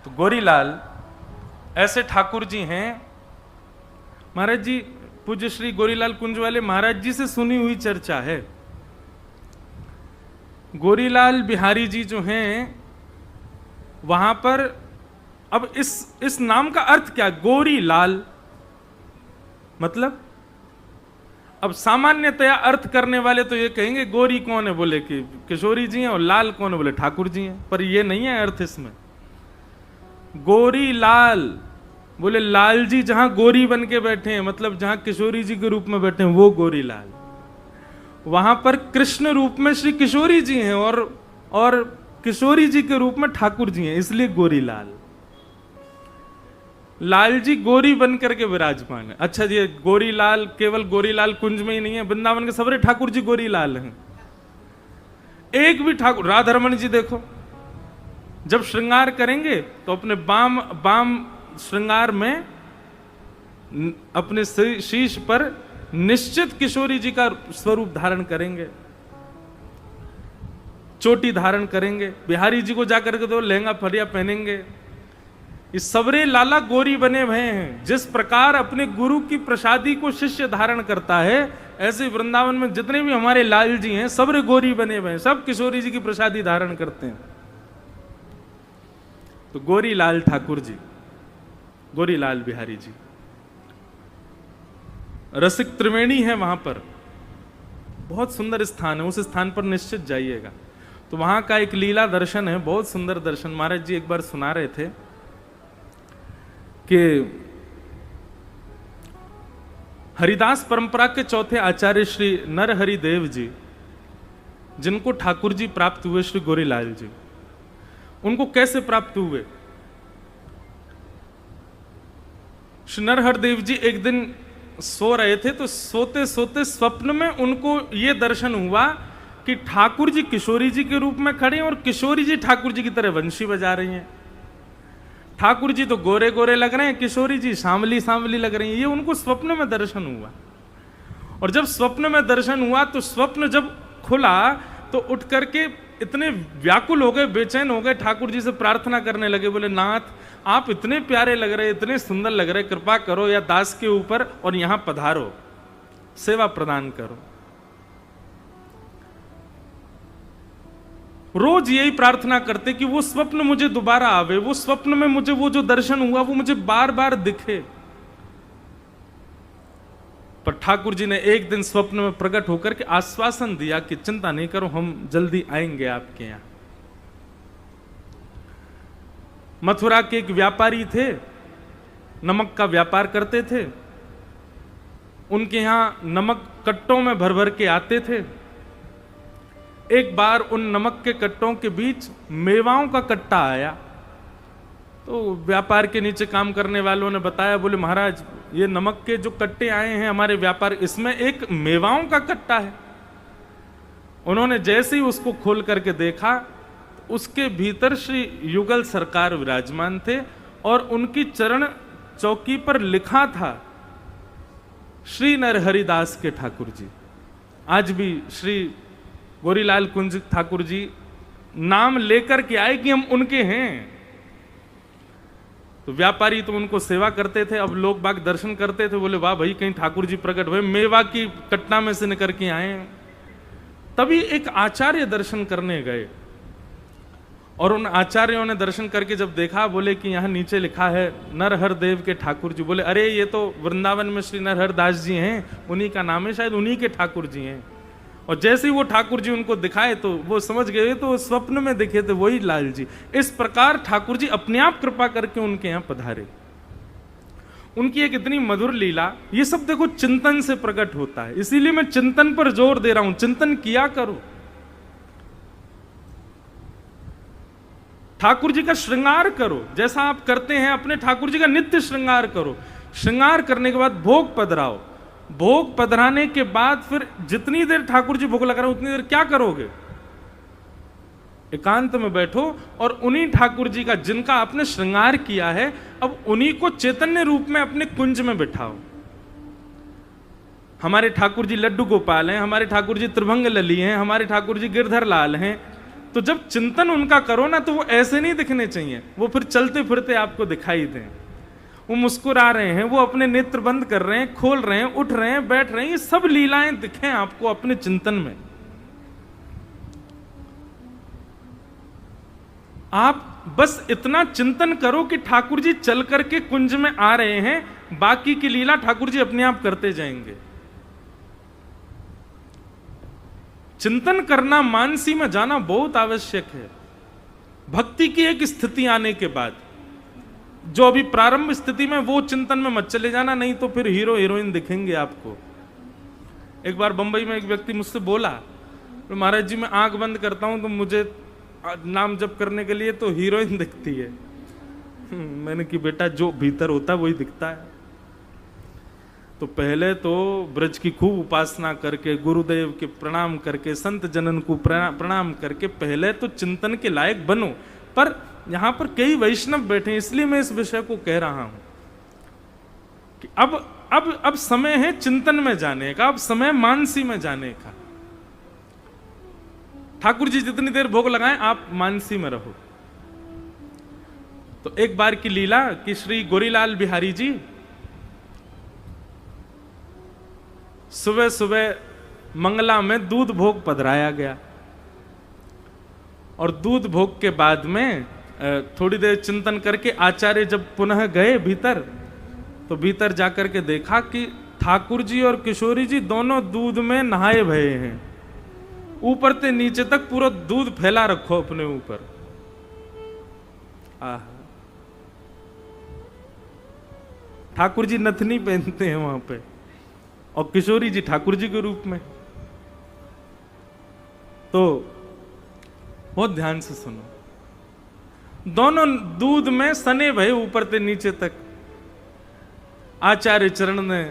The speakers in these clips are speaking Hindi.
तो गोरीलाल ऐसे ठाकुर जी हैं। महाराज जी, पूज्य श्री गोरीलाल कुंज वाले महाराज जी से सुनी हुई चर्चा है। गोरीलाल बिहारी जी जो हैं वहां पर, अब इस नाम का अर्थ क्या? गोरीलाल मतलब, अब सामान्यतया अर्थ करने वाले तो ये कहेंगे गोरी कौन है, बोले कि किशोरी जी हैं, और लाल कौन है, बोले ठाकुर जी हैं। पर ये नहीं है अर्थ इसमें। गोरी लाल बोले लाल जी जहां गोरी बन के बैठे हैं, मतलब जहां किशोरी जी के रूप में बैठे हैं, वो गोरी लाल। वहां पर कृष्ण रूप में श्री किशोरी जी हैं और किशोरी जी के रूप में ठाकुर जी हैं, इसलिए गोरी लाल। लाल जी गोरी बन करके विराजमान है। अच्छा जी, गोरी लाल केवल गोरी लाल कुंज में ही नहीं है, वृंदावन के सबरे ठाकुर जी गोरी लाल हैं। एक भी ठाकुर, राधा रमन जी देखो, जब श्रृंगार करेंगे तो अपने बाम श्रृंगार में अपने शीश पर निश्चित किशोरी जी का स्वरूप धारण करेंगे, चोटी धारण करेंगे। बिहारी जी को जाकर के तो लहंगा फरिया पहनेंगे। इस सबरे लाला गोरी बने हुए हैं। जिस प्रकार अपने गुरु की प्रसादी को शिष्य धारण करता है, ऐसे वृंदावन में जितने भी हमारे लाल जी हैं सबरे गोरी बने हुए हैं, सब किशोरी जी की प्रसादी धारण करते हैं। तो गोरी लाल ठाकुर जी, गोरी लाल बिहारी जी रसिक त्रिवेणी है वहां पर, बहुत सुंदर स्थान है। उस स्थान पर निश्चित जाइएगा। तो वहां का एक लीला दर्शन है, बहुत सुंदर दर्शन। महाराज जी एक बार सुना रहे थे कि हरिदास परंपरा के चौथे आचार्य श्री नरहरि देव जी, जिनको ठाकुर जी प्राप्त हुए श्री गोरीलाल जी, उनको कैसे प्राप्त हुए? श्री नरहरि देव जी एक दिन सो रहे थे, तो सोते सोते स्वप्न में उनको ये दर्शन हुआ कि ठाकुर जी किशोरी जी के रूप में खड़े हैं और किशोरी जी ठाकुर जी की तरह वंशी बजा रही हैं। ठाकुर जी तो गोरे गोरे लग रहे हैं, किशोरी जी सांवली सांवली लग रही हैं। ये उनको स्वप्न में दर्शन हुआ। और जब स्वप्न में दर्शन हुआ तो स्वप्न जब खुला तो उठ करके इतने व्याकुल हो गए, बेचैन हो गए, ठाकुर जी से प्रार्थना करने लगे। बोले नाथ, आप इतने प्यारे लग रहे, इतने सुंदर लग रहे, कृपा करो या दास के ऊपर और यहां पधारो, सेवा प्रदान करो। रोज यही प्रार्थना करते कि वो स्वप्न मुझे दोबारा आवे, वो स्वप्न में मुझे वो जो दर्शन हुआ वो मुझे बार बार दिखे। पर ठाकुर जी ने एक दिन स्वप्न में प्रकट होकर के आश्वासन दिया कि चिंता नहीं करो, हम जल्दी आएंगे आपके यहां। मथुरा के एक व्यापारी थे, नमक का व्यापार करते थे। उनके यहां नमक कट्टों में भर भर के आते थे। एक बार उन नमक के कट्टों के बीच मेवाओं का कट्टा आया। तो व्यापार के नीचे काम करने वालों ने बताया, बोले महाराज, ये नमक के जो कट्टे आए हैं हमारे व्यापार, इसमें एक मेवाओं का कट्टा है। उन्होंने जैसे ही उसको खोल करके देखा, उसके भीतर श्री युगल सरकार विराजमान थे और उनकी चरण चौकी पर लिखा था श्री नरहरिदास के ठाकुर जी। आज भी श्री गोरीलाल कुंज ठाकुर जी नाम लेकर के आए कि हम उनके हैं। तो व्यापारी तो उनको सेवा करते थे, अब लोग बाग दर्शन करते थे, बोले वाह भाई, कहीं ठाकुर जी प्रकट हुए, मेवा की कट्टा में से निकल के आए। तभी एक आचार्य दर्शन करने गए और उन आचार्यों ने दर्शन करके जब देखा, बोले कि यहाँ नीचे लिखा है नरहर देव के ठाकुर जी। बोले अरे, ये तो वृंदावन में श्री नरहर दास जी हैं, उन्हीं का नाम है, शायद उन्हीं के ठाकुर जी हैं। और जैसे ही वो ठाकुर जी उनको दिखाए तो वो समझ गए, तो स्वप्न में दिखे थे वही लाल जी। इस प्रकार ठाकुर जी अपने आप कृपा करके उनके यहां पधारे। उनकी एक इतनी मधुर लीला, ये सब देखो चिंतन से प्रकट होता है। इसीलिए मैं चिंतन पर जोर दे रहा हूं, चिंतन किया करो। ठाकुर जी का श्रृंगार करो, जैसा आप करते हैं अपने ठाकुर जी का नित्य श्रृंगार करो। श्रृंगार करने के बाद भोग पधराओ। भोग पधराने के बाद फिर जितनी देर ठाकुर जी भोग लगा रहे उतनी देर क्या करोगे? एकांत में बैठो और उन्हीं ठाकुर जी का, जिनका आपने श्रृंगार किया है, अब उन्हीं को चैतन्य रूप में अपने कुंज में बिठाओ। हमारे ठाकुर जी लड्डू गोपाल हैं, हमारे ठाकुर जी त्रिभंग लली हैं, हमारे ठाकुर जी गिरधर लाल हैं। तो जब चिंतन उनका करो ना तो वो ऐसे नहीं दिखने चाहिए, वो फिर चलते फिरते आपको दिखाई दें। वो मुस्कुरा रहे हैं, वो अपने नेत्र बंद कर रहे हैं, खोल रहे हैं, उठ रहे हैं, बैठ रहे हैं, ये सब लीलाएं दिखें आपको अपने चिंतन में। आप बस इतना चिंतन करो कि ठाकुर जी चल करके कुंज में आ रहे हैं, बाकी की लीला ठाकुर जी अपने आप करते जाएंगे। चिंतन करना, मानसी में जाना बहुत आवश्यक है। भक्ति की एक स्थिति आने के बाद, जो अभी प्रारंभ स्थिति में, वो चिंतन में मत चले जाना, नहीं तो फिर हीरो हीरोइन दिखेंगे आपको। एक बार बंबई में एक व्यक्ति मुझसे बोला, तो महाराज जी मैं आंख बंद करता हूं तो मुझे नाम जप करने के लिए तो हीरोइन दिखती है। मैंने कि बेटा जो भीतर होता है वही दिखता है। तो पहले तो ब्रज की खूब उपासना करके, गुरुदेव के प्रणाम करके, संत जनन को प्रणाम करके पहले तो चिंतन के लायक बनो। पर यहां पर कई वैष्णव बैठे, इसलिए मैं इस विषय को कह रहा हूं कि अब समय है चिंतन में जाने का, अब समय मानसी में जाने का। ठाकुर जी जितनी देर भोग लगाएं आप मानसी में रहो। तो एक बार की लीला कि श्री गोरीलाल बिहारी जी सुबह सुबह मंगला में दूध भोग पधराया गया, और दूध भोग के बाद में थोड़ी देर चिंतन करके आचार्य जब पुनः गए भीतर, तो भीतर जाकर के देखा कि ठाकुर जी और किशोरी जी दोनों दूध में नहाए भये हैं। ऊपर से नीचे तक पूरा दूध फैला रखो अपने ऊपर। ठाकुर जी नथनी पहनते हैं वहां पे, और किशोरी जी ठाकुर जी के रूप में। तो बहुत ध्यान से सुनो, दोनों दूध में सने भये ऊपर से नीचे तक। आचार्य चरण ने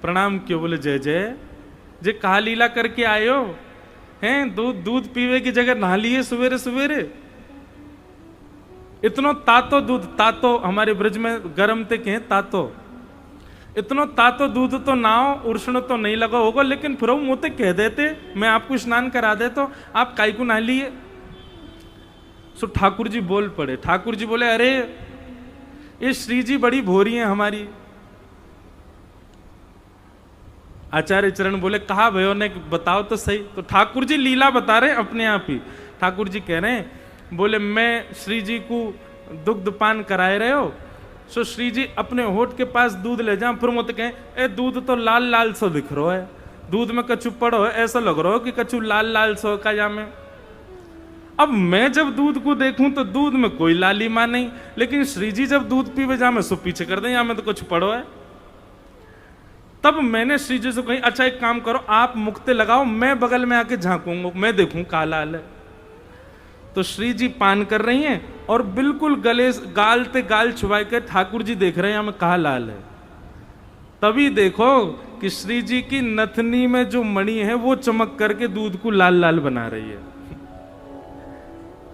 प्रणाम किया, बोले जय जय, जे कहा लीला करके आयो हैं, दूध पीवे की जगह नहा लिए सवेरे सवेरे। इतनो तातो दूध, तातो हमारे ब्रज में गर्म ते कहें तातो, इतनो तातो दूध तो नाओ उष्ण तो नहीं लगा होगा, लेकिन फिर मुझे कह देते मैं आपको स्नान करा दे तो आप काई को नहा लिए। सो ठाकुर जी बोल पड़े। ठाकुर जी बोले अरे ये श्री जी बड़ी भोरी हैं हमारी। आचार्य चरण बोले कहा भयो ने बताओ तो सही। तो ठाकुर जी लीला बता रहे अपने आप ही। ठाकुर जी कह रहे हैं, बोले मैं श्री जी को दुग्ध पान कराए रहे हो, सो श्री जी अपने होठ के पास दूध ले जाओ, फिर मुझे कहें ए दूध तो लाल लाल सो दिख रहा है, दूध में कछु पड़ो है, ऐसा लग रहा हो कि कछु लाल लाल सो का जामे। अब मैं जब दूध को देखूं तो दूध में कोई लालिमा नहीं, लेकिन श्री जी जब दूध पीवे जामे सो पीछे कर दें, या में तो कुछ पड़ो है। तब मैंने श्री जी से कही अच्छा एक काम करो, आप मुक्ते लगाओ, मैं बगल में आके झांकूंगा, मैं देखूं का लाल है। तो श्री जी पान कर रही हैं और बिल्कुल गले गाल ते गाल छुपा के ठाकुर जी देख रहे हैं हमें कहा लाल है। तभी देखो कि श्री जी की नथनी में जो मणि है वो चमक करके दूध को लाल लाल बना रही है।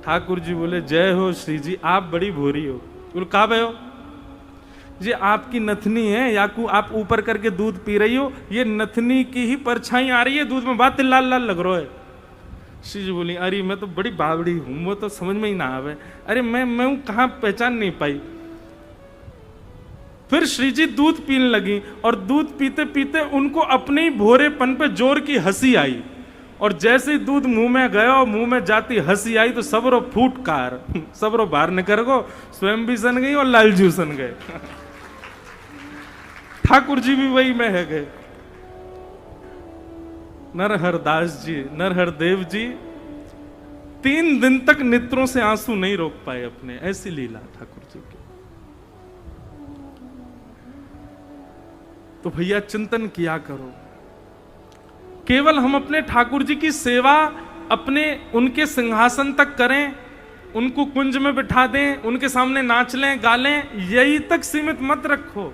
ठाकुर जी बोले जय हो श्री जी, आप बड़ी भोरी हो। बोले कहा भयो जी आपकी नथनी है, या को आप ऊपर करके दूध पी रही हो, ये नथनी की ही परछाई आ रही है दूध में, बात लाल लाल लग रहा है। श्री जी बोली अरे मैं तो बड़ी बावड़ी हूं, वो तो समझ में ही ना आवे, अरे मैं कहां पहचान नहीं पाई। फिर श्री जी दूध पीने लगी और दूध पीते पीते उनको अपने ही भोरेपन पे जोर की हंसी आई, और जैसे ही दूध मुंह में गया और मुंह में जाती हंसी आई तो सबरो फूटकार सबरो बाहर निकल गो, स्वयं भी सन गई और लालजू सन गए। ठाकुर जी भी वही में है गए। नरहर दास जी, नरहर देव जी 3 दिन तक नेत्रों से आंसू नहीं रोक पाए अपने, ऐसी लीला ठाकुर जी की। तो भैया चिंतन किया करो, केवल हम अपने ठाकुर जी की सेवा अपने उनके सिंहासन तक करें, उनको कुंज में बिठा दें, उनके सामने नाच लें गा लें, यही तक सीमित मत रखो।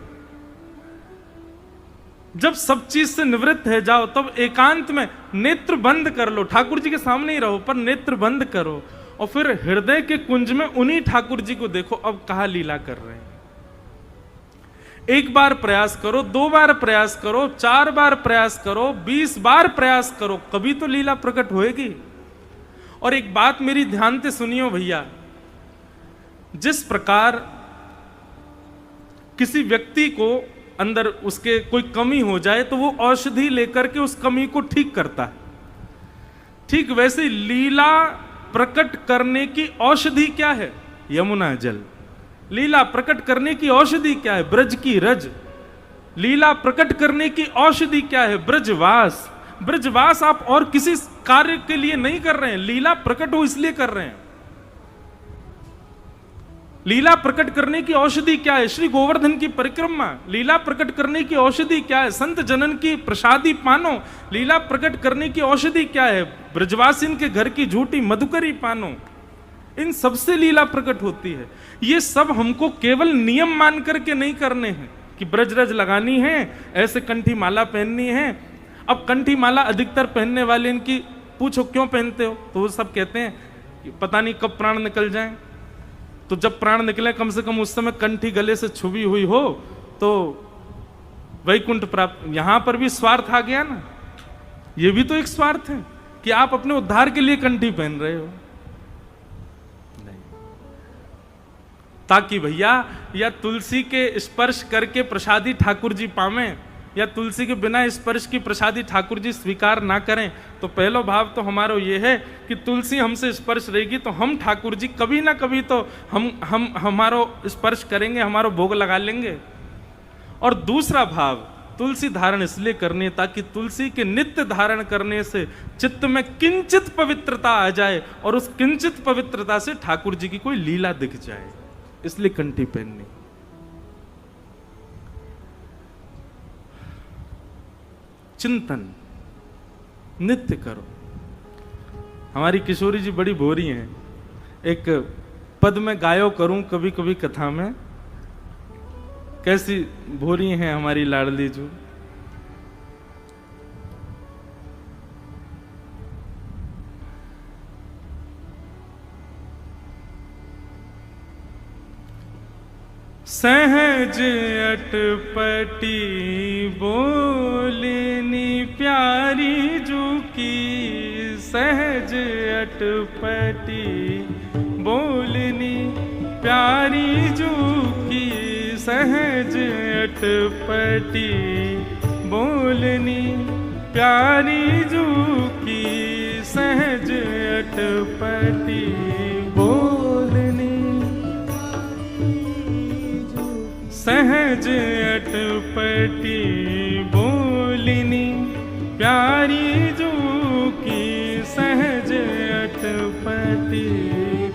जब सब चीज से निवृत्त है जाओ तब एकांत में नेत्र बंद कर लो, ठाकुर जी के सामने ही रहो पर नेत्र बंद करो, और फिर हृदय के कुंज में उन्हीं ठाकुर जी को देखो अब कहां लीला कर रहे हैं। एक बार प्रयास करो, 2 बार प्रयास करो, 4 बार प्रयास करो, 20 बार प्रयास करो, कभी तो लीला प्रकट होएगी। और एक बात मेरी ध्यान से सुनियो भैया, जिस प्रकार किसी व्यक्ति को अंदर उसके कोई कमी हो जाए तो वो औषधि लेकर के उस कमी को ठीक करता है, ठीक वैसे लीला प्रकट करने की औषधि क्या है? यमुना जल। लीला प्रकट करने की औषधि क्या है? ब्रज की रज। लीला प्रकट करने की औषधि क्या है? ब्रजवास। ब्रजवास आप और किसी कार्य के लिए नहीं कर रहे हैं, लीला प्रकट हो इसलिए कर रहे हैं। लीला प्रकट करने की औषधि क्या है? श्री गोवर्धन की परिक्रमा। लीला प्रकट करने की औषधि क्या है? संत जनन की प्रसादी पानो। लीला प्रकट करने की औषधि क्या है? ब्रजवासिन के घर की झूठी मधुकरी पानो। इन सबसे लीला प्रकट होती है। ये सब हमको केवल नियम मान करके नहीं करने हैं कि ब्रजरज लगानी है, ऐसे कंठी माला पहननी है। अब कंठी माला अधिकतर पहनने वाले इनकी पूछो क्यों पहनते हो, तो वो सब कहते हैं पता नहीं कब प्राण निकल जाए। तो जब प्राण निकले कम से कम उस समय कंठी गले से छुपी हुई हो तो वैकुंठ प्राप्त। यहां पर भी स्वार्थ आ गया ना, ये भी तो एक स्वार्थ है कि आप अपने उद्धार के लिए कंठी पहन रहे हो। नहीं, ताकि भैया या तुलसी के स्पर्श करके प्रसादी ठाकुर जी पावें, या तुलसी के बिना स्पर्श की प्रसादी ठाकुर जी स्वीकार ना करें। तो पहला भाव तो हमारा ये है कि तुलसी हमसे स्पर्श रहेगी तो हम ठाकुर जी कभी ना कभी तो हम हमारो स्पर्श करेंगे, हमारो भोग लगा लेंगे। और दूसरा भाव, तुलसी धारण इसलिए करनी है ताकि तुलसी के नित्य धारण करने से चित्त में किंचित पवित्रता आ जाए और उस किंचित पवित्रता से ठाकुर जी की कोई लीला दिख जाए, इसलिए कंठी पहननी। चिंतन नित्य करो। हमारी किशोरी जी बड़ी भोरी हैं, एक पद में गायो करूं कभी कभी कथा में। कैसी भोरी हैं हमारी लाडली जो। सहज अटपटी बोलनी प्यारी जू की, सहज अटपटी बोलनी प्यारी जू की, सहज अटपटी बोलनी प्यारी जू की, सहज अटपटी बोलनी, सहज अटपटी बोलनी प्यारी जू की, सहज अटपटी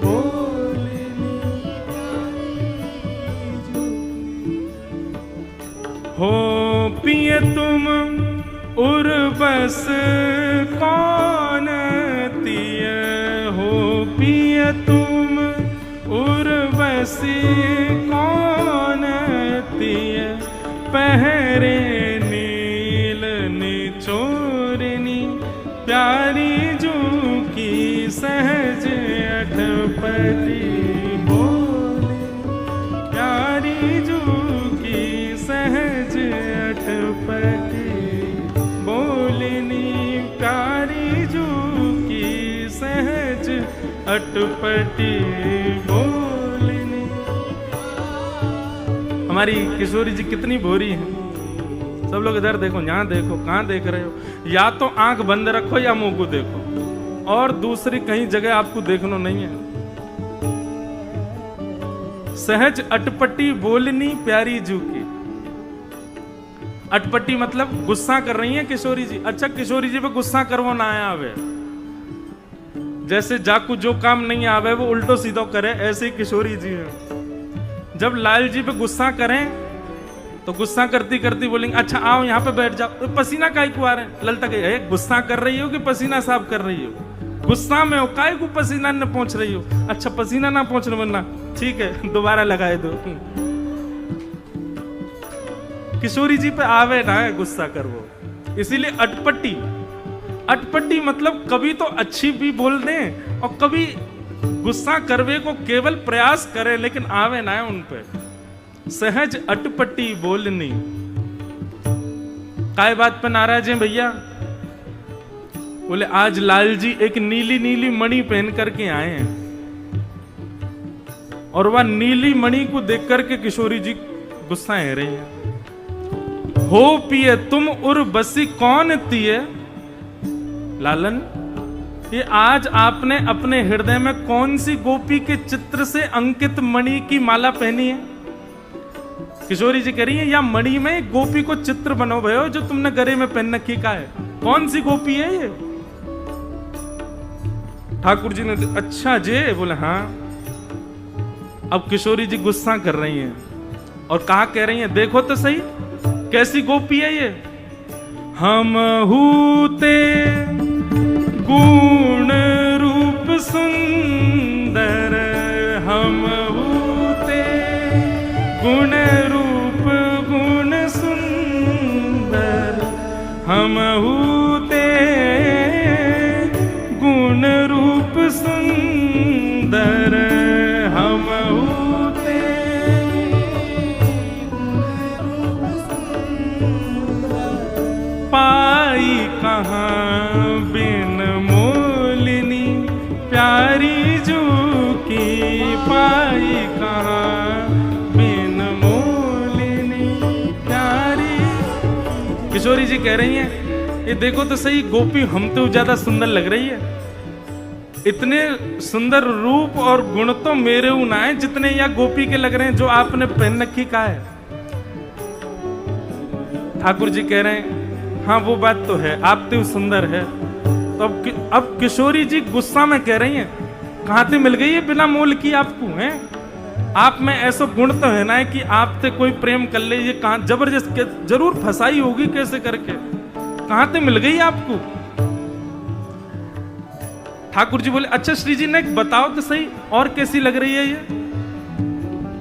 बोलनी। हो पिए तुम उर्वस कौन तिय, हो पिए तुम उर्वशी कौन तिय, पहरे नील निचोरनी प्यारी जू की, सहज अटपटी बोलनी प्यारी जू की, सहज अटपटी बोलनी प्यारी जू की, सहज अटपटी बोलनी। हमारी किशोरी जी कितनी भोरी हैं। सब लोग इधर देखो, यहां देखो, कहां देख रहे हो? या तो आंख बंद रखो या मुंह को देखो, और दूसरी कहीं जगह आपको देखना नहीं है। सहज अटपटी बोलनी प्यारी जू की। अटपटी मतलब गुस्सा कर रही है किशोरी जी। अच्छा, किशोरी जी पे गुस्सा करवो ना आया आवे, जैसे जाकू जो काम नहीं आवे वो उल्टो सीधो करे, ऐसे ही किशोरी जी है। जब लाल जी पे गुस्सा करें तो गुस्सा करती करती बोलेंगे अच्छा आओ यहाँ पे बैठ जाओ। तो पसीना काहे को आ रहे हैं? ललता के गुस्सा कर रही हो कि पसीना साफ कर रही हो? गुस्सा में हो, काहे को पसीना न पहुंच रही हो? अच्छा पसीना ना पहुंचने वरना ठीक है दोबारा लगाए दो। किशोरी जी पे आवे ना है गुस्सा कर वो, इसीलिए अटपटी। अटपटी मतलब कभी तो अच्छी भी बोल दें और कभी गुस्सा करवे को केवल प्रयास करें, लेकिन आवे ना है उन पे। सहज अटपटी बोलनी। काय बात पे नाराज हैं भैया? बोले आज लाल जी एक नीली नीली मणि पहन करके आए हैं, और वह नीली मणि को देख करके किशोरी जी गुस्साए रही हैं। हो पिए तुम उर्वशी कौन तिये, लालन ये आज आपने अपने हृदय में कौन सी गोपी के चित्र से अंकित मणि की माला पहनी है? किशोरी जी कह रही है या मणि में गोपी को चित्र बनो भयो जो तुमने गले में पहन रखी का है, कौन सी गोपी है ये? ठाकुर जी ने अच्छा जे बोले हाँ। अब किशोरी जी गुस्सा कर रही हैं और कहा कह रही हैं देखो तो सही कैसी गोपी है ये। हम हूते गुण रूप सुंदर, हम हूते गुण रूप गुण सुंदर, हम हूते गुण रूप सुंदर, हम हूते पाई कहाँ बिन मोलिनी प्यारी जू की, पाई कहाँ बिन मोलिनी प्यारी। किशोरी जी कह रही हैं ये देखो तो सही गोपी हम तो ज्यादा सुंदर लग रही है, इतने सुंदर रूप और गुण तो मेरे ऊ ना है जितने या गोपी के लग रहे हैं जो आपने पहन रखी का है। ठाकुर जी कह रहे हैं हाँ वो बात तो है आप तो सुंदर है। तो अब किशोरी जी गुस्सा में कह रही हैं कहां से मिल गई है बिना मोल की आपको है, आप में ऐसा गुण तो है ना कि आप से कोई प्रेम कर ले, ये कहां जबरदस्त जरूर फंसाई होगी कैसे करके, कहां से मिल गई आपको? ठाकुर जी बोले अच्छा श्री जी ने बताओ तो सही और कैसी लग रही है ये?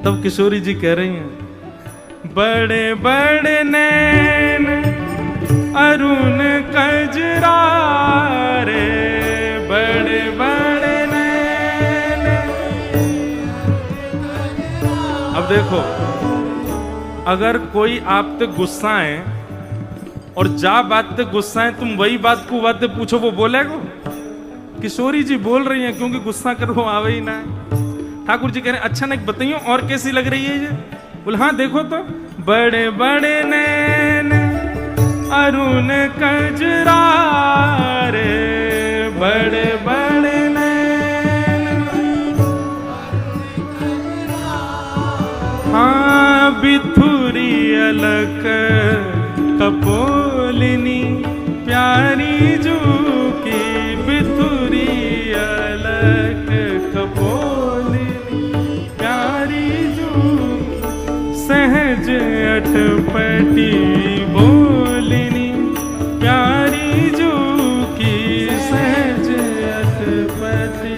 तब किशोरी जी कह रही हैं बड़े बड़े नैन अरुण कजरा रे, बड़े बड़े नैन। अब देखो अगर कोई आप पे गुस्सा है और जा बात पे गुस्सा है तुम वही बात को बात पूछो वो बोलेगा? किशोरी जी बोल रही हैं क्योंकि गुस्सा कर वो आवे ही ना है। ठाकुर जी कह रहे हैं अच्छा नहीं बताइए और कैसी लग रही है ये? बोले हाँ देखो तो बड़े बड़े नैन अरुण कजरा रे, बड़े बड़े नैन। हाँ बिथुरी अलक कपोलिनी प्यारी जू की, बिथुरी अलक कपोलिनी प्यारी जू, सहज अटपटी बोलिनी प्यारी जू की, सहज अटपटी।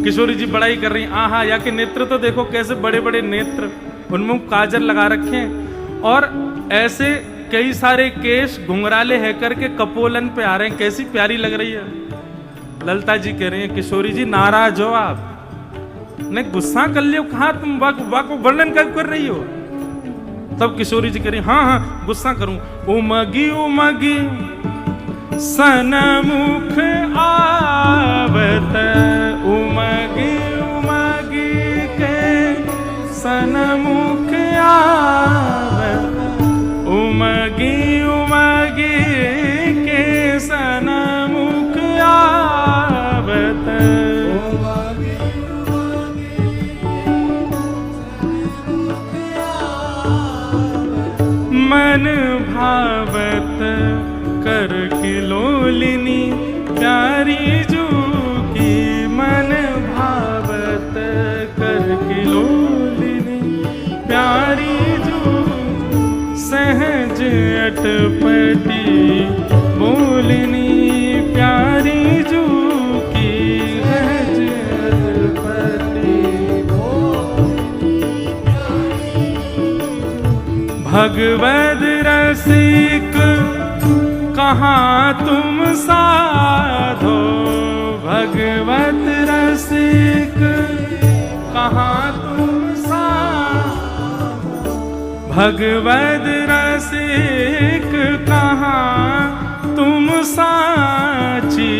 किशोरी जी बड़ाई कर रही आहा या के नेत्र तो देखो कैसे बड़े बड़े नेत्र, उनमें काजल लगा रखे हैं और ऐसे कई सारे केश घुंघराले है करके कपोलन पे आ रहे हैं, कैसी प्यारी लग रही है। ललिता जी कह रही हैं किशोरी जी नाराज हो आप, नहीं गुस्सा कर लियो, कहा तुम वाको वर्णन कर रही हो? तब किशोरी जी कह रही हाँ हाँ गुस्सा करूं। उमगी उमगी सनमुख आवत, उमगी उमगी के सनमुख आवत, उमगी उमगी के सनमुख आवत, मन भावत कर किलोलिनी प्यारी जू की, मन भावत कर किलोलिनी प्यारी जू, सहज अटपटी बोलिनी प्यारी जू की, सहज अटपटी भगवद रसिक कहाँ तुम साधो, भगवत रसिक कहाँ तुम साधो, भगवद रसिक कहाँ तुम साची,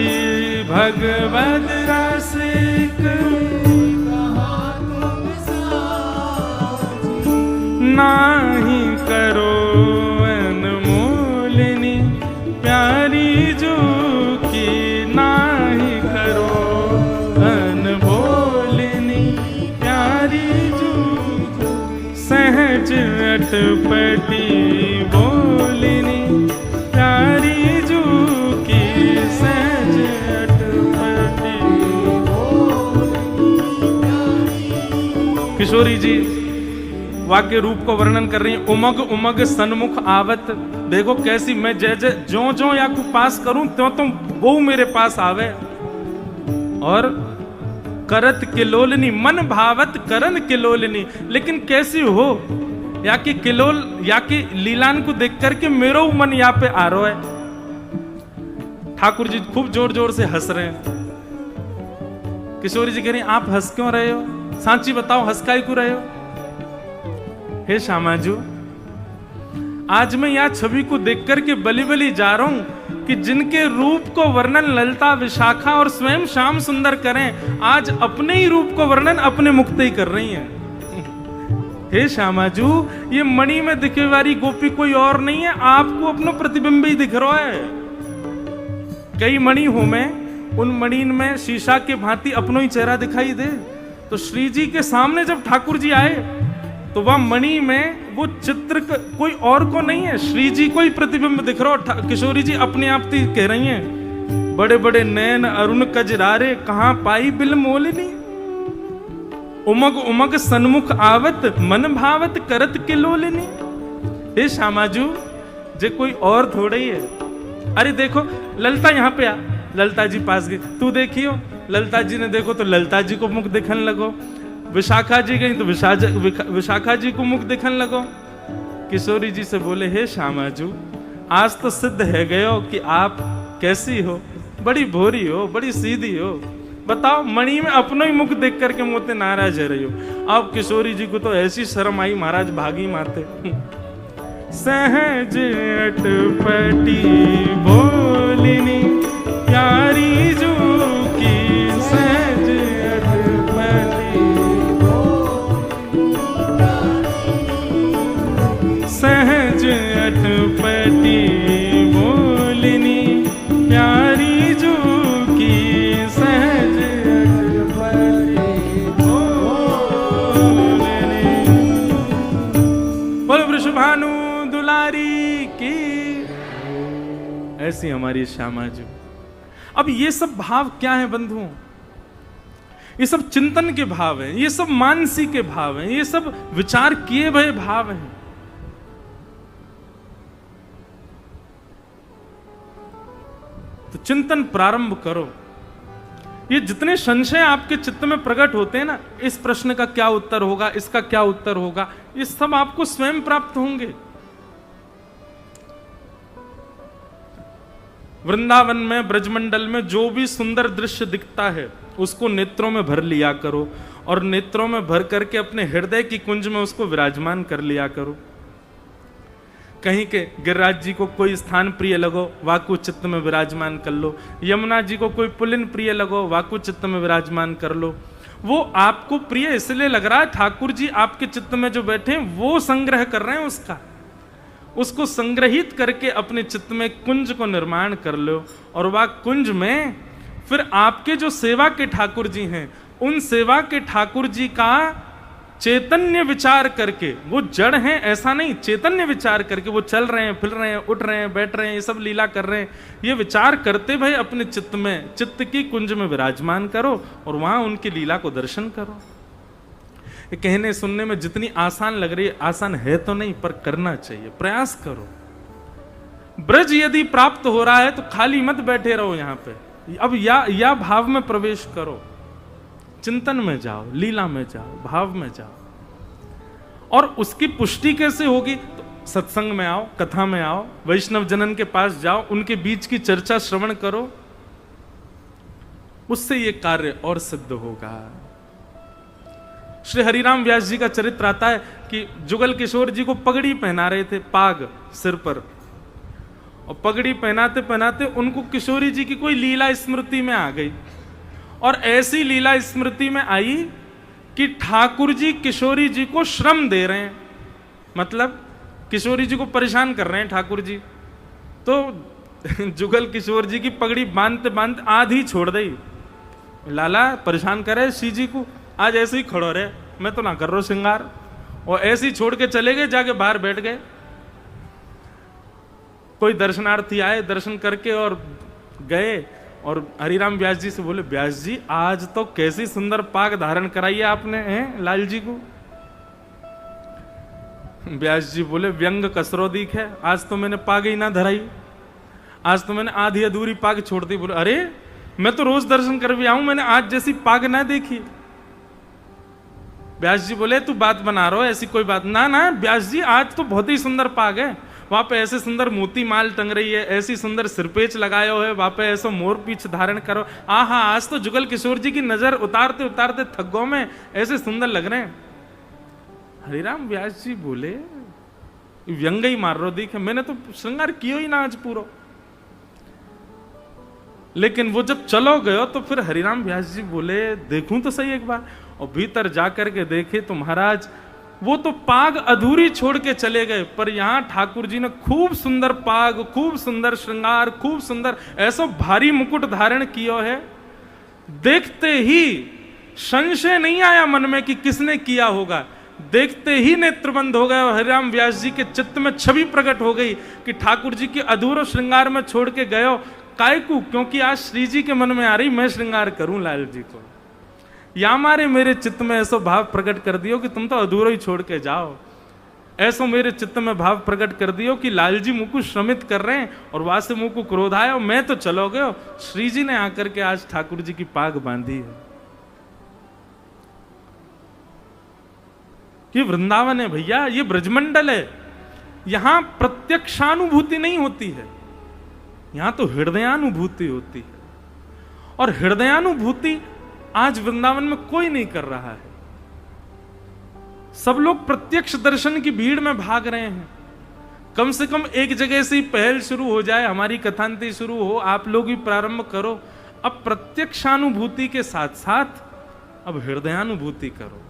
भगवद रसिक कहाँ तुम साची, नाही करो अनमोलिनी प्यारी जो की, नाही करो अनमोलिनी प्यारी जो, सहज अटपटी बोलिनी प्यारी जो की, सहज अटपटी बोलिनी। किशोरी जी वाक्य रूप को वर्णन कर रही है। उमग उमग सन्मुख आवत, देखो कैसी मैं जय जो जो या को पास करूं त्यों तो वो मेरे पास आवे। और करत किलोलनी मन भावत करन किलोलनी, लेकिन कैसी हो या कि किलोल या कि लीलान को देख करके मेरो मन यहाँ पे आ रहा है। ठाकुर जी खूब जोर जोर से हंस रहे हैं। किशोरी जी कह रही आप हंस क्यों रहे हो, सांची बताओ हंस काहे क्यों रहे हो। हे श्यामाजू, आज मैं यह छवि को देख करके बली बली जा रहा हूं कि जिनके रूप को वर्णन ललिता विशाखा और स्वयं श्याम सुंदर करें, आज अपने ही रूप को वर्णन अपने मुक्त ही कर रही हैं। हे श्यामाजू, ये मणि में दिखे वाली गोपी कोई और नहीं है, आपको अपना प्रतिबिंब ही दिख रहा है। कई मणि हो में, उन मणि में शीशा के भांति अपनो ही चेहरा दिखाई दे, तो श्री जी के सामने जब ठाकुर जी आए तो वह मणि में वो चित्र कोई और को नहीं है, श्री जी को ही प्रतिबिंब दिख रहा। किशोरी जी अपने आप ही कह रही हैं, बड़े बड़े नैन अरुण कजरारे कहां पाई बिल मोलिनी, उमग उमग सन्मुख आवत मन भावत करत किलोलिनी। हे श्यामाजू, जे कोई और थोड़े ही है। अरे देखो ललिता यहाँ पे आ, ललिता जी पास गई, तू देखियो, ललिता जी ने देखो तो ललिता जी को मुख दिखने लगो, विशाखा जी गई तो विशाखा जी को मुख दिखने लगो। किशोरी जी से बोले, हे श्यामाजू, आज तो सिद्ध है गयो कि आप कैसी हो, बड़ी भोरी हो, बड़ी सीधी हो। बताओ मणि में अपना ही मुख देख करके मोते नाराज रही हो। अब किशोरी जी को तो ऐसी शर्म आई, महाराज भागी माते। सहज अटपटी बोलिनी प्यारी जो की, सहज अटपटी, सहज अटपटी बोलिनी प्यारी जो की, सहज अटपटी बोलिनी। बोलो वृषभानु दुलारी की। ऐसी हमारी श्यामाजू। अब ये सब भाव क्या है बंधुओं? ये सब चिंतन के भाव हैं, ये सब मानसी के भाव हैं, ये सब विचार किए हुए भाव हैं। तो चिंतन प्रारंभ करो। ये जितने संशय आपके चित्त में प्रकट होते हैं ना, इस प्रश्न का क्या उत्तर होगा, इसका क्या उत्तर होगा, ये सब आपको स्वयं प्राप्त होंगे। वृंदावन में, ब्रजमंडल में जो भी सुंदर दृश्य दिखता है उसको नेत्रों में भर लिया करो, और नेत्रों में भर करके अपने हृदय की कुंज में उसको विराजमान कर लिया करो। कहीं के गिरिराज जी को कोई स्थान प्रिय लगो, वाकु चित्त में विराजमान कर लो। यमुना जी को कोई पुलिन प्रिय लगो, वाकु चित्त में विराजमान कर लो। वो आपको प्रिय इसलिए लग रहा है, ठाकुर जी आपके चित्त में जो बैठे हैं वो संग्रह कर रहे हैं उसका। उसको संग्रहित करके अपने चित्त में कुंज को निर्माण कर लो, और वह कुंज में फिर आपके जो सेवा के ठाकुर जी हैं, उन सेवा के ठाकुर जी का चैतन्य विचार करके, वो जड़ हैं ऐसा नहीं, चैतन्य विचार करके वो चल रहे हैं, फिर रहे हैं, उठ रहे हैं, बैठ रहे हैं, ये सब लीला कर रहे हैं, ये विचार करते भाई अपने चित्त में, चित्त की कुंज में विराजमान करो और वहां उनकी लीला को दर्शन करो। ये कहने सुनने में जितनी आसान लग रही है, आसान है तो नहीं, पर करना चाहिए, प्रयास करो। ब्रज यदि प्राप्त हो रहा है तो खाली मत बैठे रहो यहाँ पे, अब या भाव में प्रवेश करो, चिंतन में जाओ, लीला में जाओ, भाव में जाओ। और उसकी पुष्टि कैसे होगी? तो सत्संग में आओ, कथा में आओ, वैष्णव जनन के पास जाओ, उनके बीच की चर्चा श्रवण करो, उससे ये कार्य और सिद्ध होगा। श्री हरिराम व्यास जी का चरित्र आता है कि जुगल किशोर जी को पगड़ी पहना रहे थे, पाग सिर पर, और पगड़ी पहनाते पहनाते उनको किशोरी जी की कोई लीला स्मृति में आ गई, और ऐसी लीला स्मृति में आई कि ठाकुर जी किशोरी जी को श्रम दे रहे हैं, मतलब किशोरी जी को परेशान कर रहे हैं ठाकुर जी। तो जुगल किशोर जी की पगड़ी बांधते बांधते आधी छोड़ दी। लाला परेशान करे सी जी को, आज ऐसे ही खड़ो रहे, मैं तो ना कर रहा श्रृंगार, और ऐसे ही छोड़ के चले गए, जाके बाहर बैठ गए। कोई दर्शनार्थी आए, दर्शन करके और गए, और हरिराम व्यास जी से बोले, व्यास जी आज तो कैसी सुंदर पाग धारण कराई है आपने, हैं लाल जी को। व्यास जी बोले, व्यंग कसरो दीख है, आज तो मैंने पाग ही ना धराई, आज तो मैंने आधी अधूरी पाग छोड़ दी। बोले, अरे मैं तो रोज दर्शन कर भी आऊं, मैंने आज जैसी पाग ना देखी। व्यास जी बोले, तू बात बना रहा हो, ऐसी कोई बात ना। ना व्यास जी आज तो बहुत ही सुंदर पाग है, वहां पे ऐसे सुंदर मोती माल टंग रही है, ऐसी सुंदर सिरपेच लगाए हो है, वहां पे ऐसा मोर पीछ धारण करो, आहा आज तो जुगल किशोर जी की नजर उतारते उतारते थक गो में, ऐसे सुंदर लग रहे हैं। हरिराम व्यास जी बोले, व्यंग ही मार रो दिखे, मैंने तो श्रृंगार किया ही ना आज पूरा। लेकिन वो जब चलो गयो तो फिर हरिराम व्यास जी बोले, देखूं तो सही एक बार, और भीतर जाकर के देखे तो महाराज वो तो पाग अधूरी छोड़ के चले गए, पर यहां ठाकुर जी ने खूब सुंदर पाग, खूब सुंदर श्रृंगार, खूब सुंदर ऐसा भारी मुकुट धारण किया है। देखते ही संशय नहीं आया मन में कि किसने किया होगा, देखते ही नेत्र बंद हो गए और हरिराम व्यास जी के चित्त में छवि प्रकट हो गई कि ठाकुर जी की अधूरो श्रृंगार में छोड़ के गयो कायकू, क्योंकि आज श्री जी के मन में आ रही मैं श्रृंगार करूं लाल जी को, या मारे मेरे चित्त में ऐसा भाव प्रकट कर दियो कि तुम तो अधूरो ही छोड़ के जाओ। ऐसा मेरे चित्त में भाव प्रकट कर दियो कि लाल जी मुझको श्रमित कर रहे हैं, और वहां से मुझको क्रोध आया और मैं तो चलो गयो, श्री जी ने आकर के आज ठाकुर जी की पाग बांधी है। ये वृंदावन है भैया, ये ब्रजमंडल है, यहां प्रत्यक्षानुभूति नहीं होती है, यहां तो हृदयानुभूति होती है, और हृदयानुभूति आज वृंदावन में कोई नहीं कर रहा है। सब लोग प्रत्यक्ष दर्शन की भीड़ में भाग रहे हैं। कम से कम एक जगह से ही पहल शुरू हो जाए, हमारी कथांति शुरू हो, आप लोग भी प्रारंभ करो। अब प्रत्यक्षानुभूति के साथ साथ अब हृदयानुभूति करो।